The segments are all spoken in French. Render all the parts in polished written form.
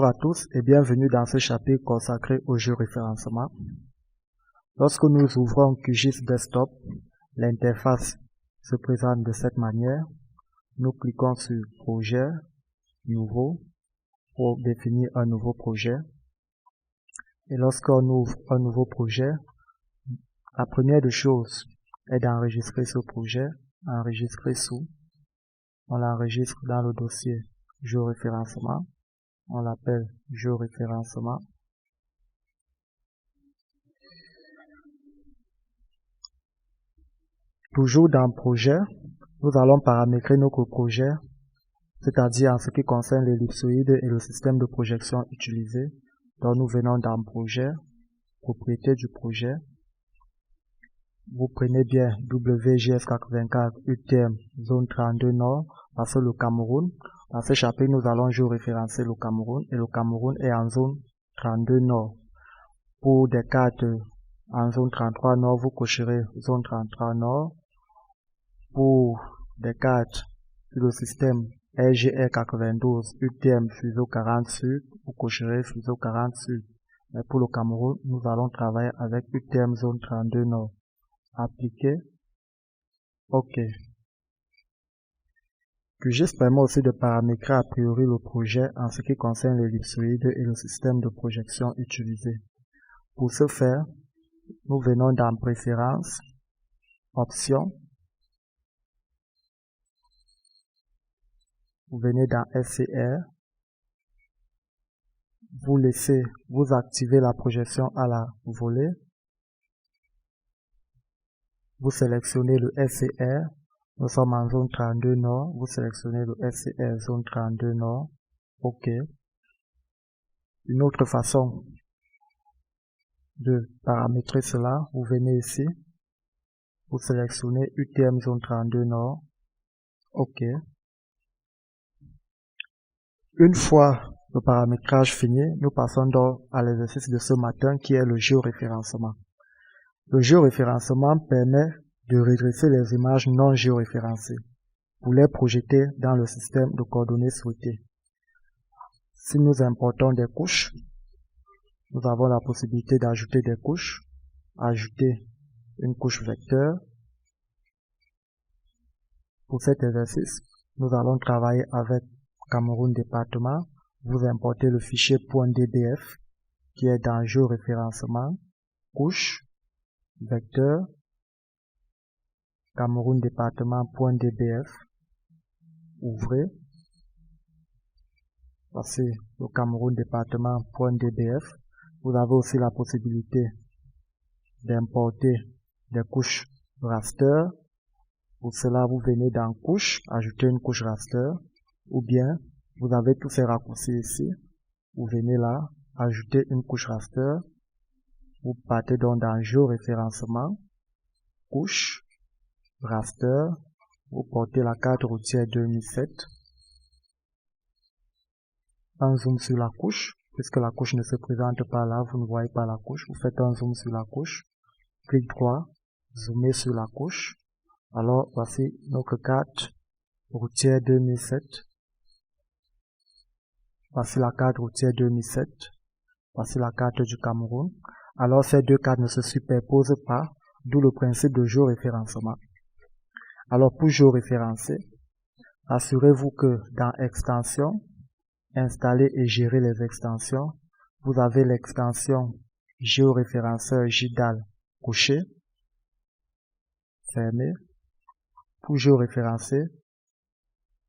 Bonjour à tous et bienvenue dans ce chapitre consacré au géoréférencement. Lorsque nous ouvrons QGIS Desktop, l'interface se présente de cette manière. Nous cliquons sur Projet, Nouveau, pour définir un nouveau projet. Et lorsqu'on ouvre un nouveau projet, la première des choses est d'enregistrer ce projet, enregistrer sous. On l'enregistre dans le dossier géoréférencement. On l'appelle géoréférencement. Toujours dans projet, nous allons paramétrer notre projet, c'est-à-dire en ce qui concerne l'ellipsoïde et le système de projection utilisé. Donc nous venons dans projet, propriété du projet. Vous prenez bien WGS84 UTM zone 32 Nord, parce que le Cameroun, dans ce chapitre nous allons géoréférencer le Cameroun et le Cameroun est en zone 32 Nord. Pour des cartes en zone 33 Nord, vous cocherez zone 33 Nord. Pour des cartes sur le système RGR92 UTM Fuseau 40 Sud, vous cocherez Fuseau 40 Sud. Mais pour le Cameroun, nous allons travailler avec UTM zone 32 Nord. Appliquer. OK. QGIS permet aussi de paramétrer a priori le projet en ce qui concerne l'ellipsoïde et le système de projection utilisé. Pour ce faire, nous venons dans Préférences, Options. Vous venez dans SCR. Vous activez la projection à la volée. Vous sélectionnez le SCR. Nous sommes en zone 32 Nord. Vous sélectionnez le SCR zone 32 Nord. OK. Une autre façon de paramétrer cela, vous venez ici. Vous sélectionnez UTM zone 32 Nord. OK. Une fois le paramétrage fini, nous passons donc à l'exercice de ce matin qui est le géoréférencement. Le géoréférencement permet de redresser les images non géoréférencées pour les projeter dans le système de coordonnées souhaité. Si nous importons des couches, nous avons la possibilité d'ajouter des couches, ajouter une couche vecteur. Pour cet exercice, nous allons travailler avec Cameroun département. Vous importez le fichier .dbf qui est dans géoréférencement, couche, vecteur, Cameroun département.dbf, ouvrez, voici le Cameroun département.dbf. Vous avez aussi la possibilité d'importer des couches raster. Pour cela, vous venez dans couche, ajouter une couche raster, ou bien vous avez tous ces raccourcis ici. Vous venez là, ajouter une couche raster. Vous partez donc dans géoréférencement, couche, raster. Vous portez la carte routière 2007. Un zoom sur la couche, puisque la couche ne se présente pas là, vous ne voyez pas la couche. Vous faites un zoom sur la couche. Clic droit, zoomez sur la couche. Alors, voici notre carte routière 2007. Voici la carte routière 2007. Voici la carte du Cameroun. Alors, ces deux cartes ne se superposent pas, d'où le principe de géoréférencement. Alors, pour géoréférencer, assurez-vous que dans Extensions, Installer et gérer les extensions, vous avez l'extension géoréférenceur JDAL couché, fermé. Pour géoréférencer,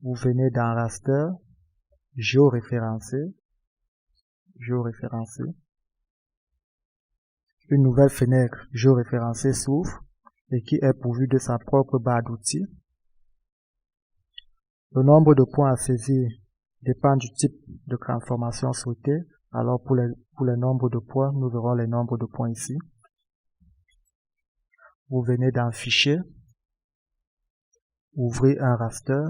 vous venez dans Raster, géoréférencer. Une nouvelle fenêtre géoréférencée s'ouvre et qui est pourvue de sa propre barre d'outils. Le nombre de points à saisir dépend du type de transformation souhaité. Alors pour les nombres de points, nous aurons les nombres de points ici. Vous venez dans Fichier, ouvrez un raster,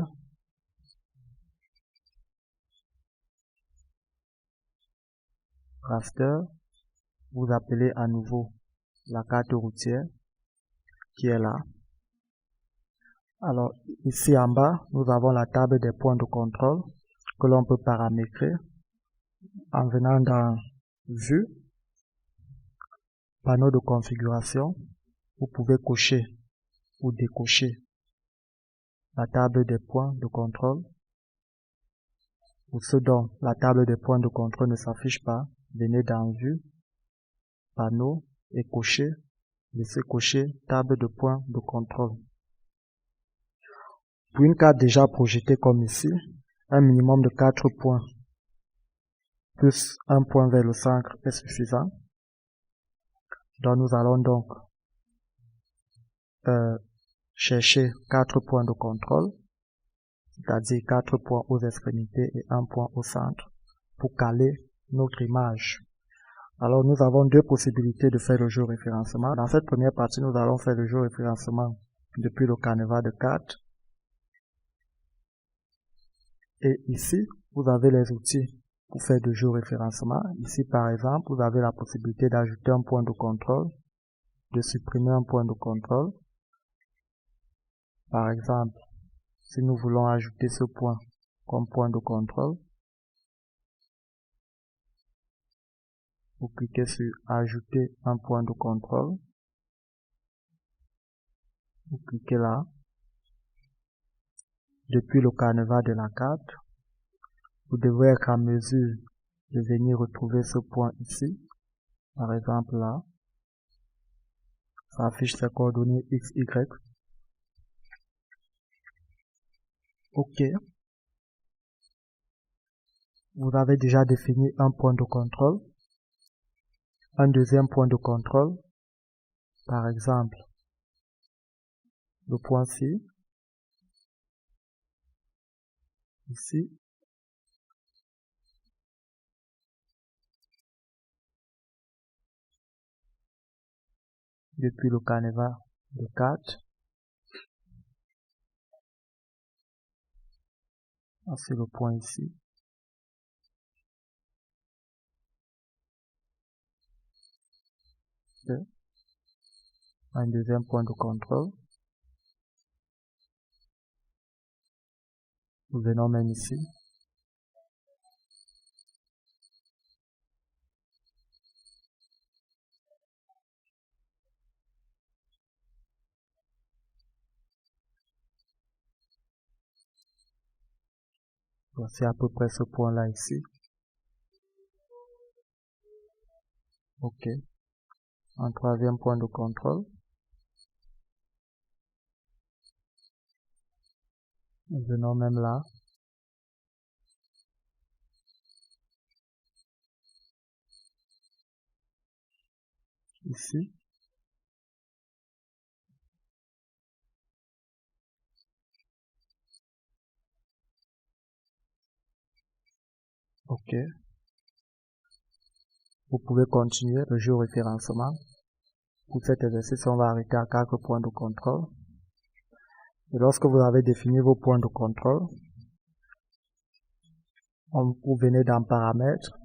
vous appelez à nouveau la carte routière qui est là. Alors ici en bas, nous avons la table des points de contrôle que l'on peut paramétrer. En venant dans Vue, panneau de configuration, vous pouvez cocher ou décocher la table des points de contrôle. Pour ceux dont la table des points de contrôle ne s'affiche pas, venez dans Vue, panneau et cocher. Laissez cocher table de points de contrôle. Pour une carte déjà projetée comme ici, un minimum de 4 points plus un point vers le centre est suffisant. Donc nous allons donc chercher 4 points de contrôle, c'est-à-dire 4 points aux extrémités et 1 point au centre pour caler notre image. Alors nous avons deux possibilités de faire le géoréférencement. Dans cette première partie, nous allons faire le géoréférencement depuis le canevas de carte. Et ici, vous avez les outils pour faire du géoréférencement. Ici, par exemple, vous avez la possibilité d'ajouter un point de contrôle, de supprimer un point de contrôle. Par exemple, si nous voulons ajouter ce point comme point de contrôle, vous cliquez sur ajouter un point de contrôle. Vous cliquez là. Depuis le canevas de la carte, vous devez être en mesure de venir retrouver ce point ici. Par exemple là, ça affiche ses coordonnées X, Y. OK. Vous avez déjà défini un point de contrôle. Un deuxième point de contrôle. Par exemple, le point C. Ici. Depuis le canevas de carte. C'est le point ici. Un deuxième point de contrôle. Nous venons même ici. Voici à peu près ce point-là ici. OK. Un troisième point de contrôle. Nous venons même là. Ici. OK. Vous pouvez continuer le géoréférencement. Pour cet exercice, on va arrêter à 4 points de contrôle. Et lorsque vous avez défini vos points de contrôle, vous venez dans Paramètres.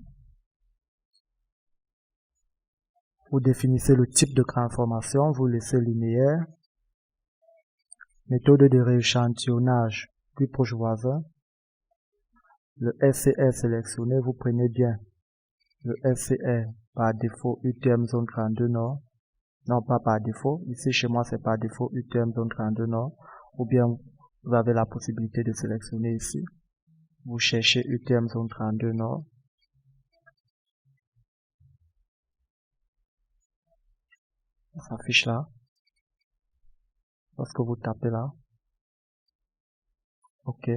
Vous définissez le type de transformation, vous laissez linéaire. Méthode de rééchantillonnage plus proche voisin. Le SCR sélectionné, vous prenez bien le SCR par défaut UTM zone 32 Nord. Non, pas par défaut. Ici, chez moi, c'est par défaut UTM zone 32 Nord. Ou bien, vous avez la possibilité de sélectionner ici. Vous cherchez UTM zone 32 Nord. Ça s'affiche là. Lorsque vous tapez là. OK.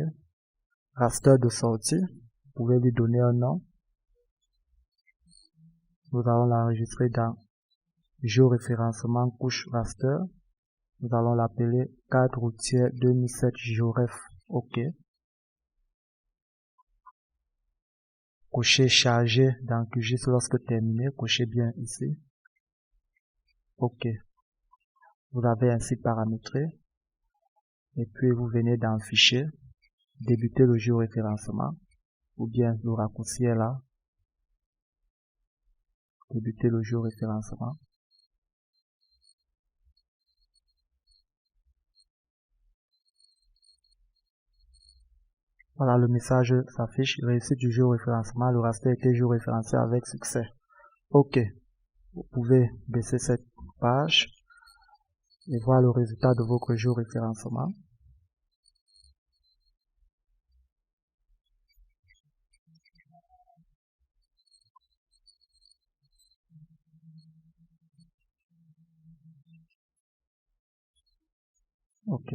Raster de sortie. Vous pouvez lui donner un nom. Nous allons l'enregistrer dans géoréférencement couche raster. Nous allons l'appeler cadre routier 2007 géoref. OK. Cochez chargé dans QGIS lorsque terminé. Cochez bien ici. OK. Vous avez ainsi paramétré. Et puis vous venez dans Fichier. Débuter le géoréférencement. Ou bien le raccourci est là. Débuter le géoréférencement. Voilà, le message s'affiche. Réussite du géoréférencement. Le raster a été géoréférencé avec succès. OK. Vous pouvez baisser cette page et voir le résultat de votre géoréférencement. OK.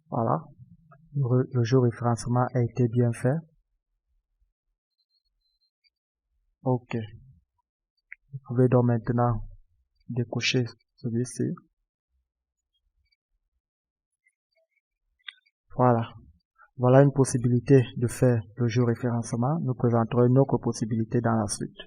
Voilà. Le géoréférencement a été bien fait. OK. Vous pouvez donc maintenant décocher celui-ci. Voilà. Voilà une possibilité de faire le géoréférencement. Nous présenterons une autre possibilité dans la suite.